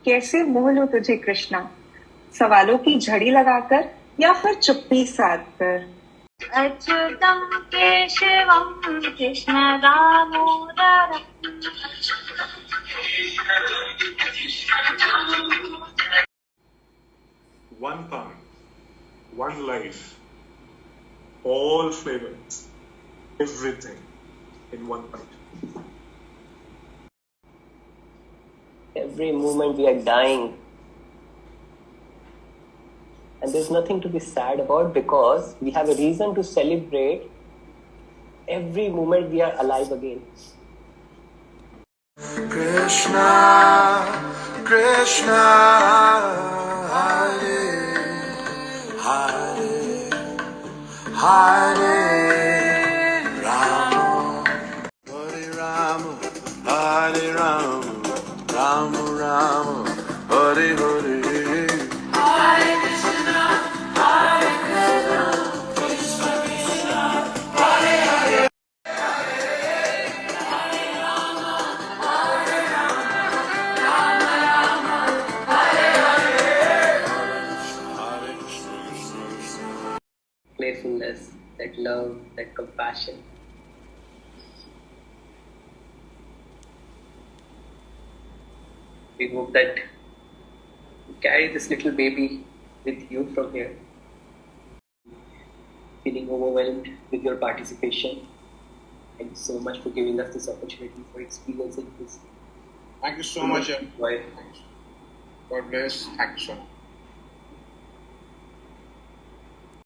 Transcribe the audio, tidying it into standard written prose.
कैसे मोह लूं तुझे कृष्णा, सवालों की झड़ी लगाकर या फिर चुप्पी साध कर। अच्युतं केशवं Krishna दामोदरम् One tongue, one life, all flavors, everything in one bite. Every moment we are dying. And there's nothing to be sad about because we have a reason to celebrate every moment we are alive again. Krishna, Krishna, Hare, Hare, Hare Rama, Hare Rama, Hare Rama, Rama Rama, Hare Hare. Playfulness, that love, that compassion. We hope that you carry this little baby with you from here. Feeling overwhelmed with your participation. Thank you so much for giving us this opportunity for experiencing this. Thank you so much. Bye. God bless. Thank you so much.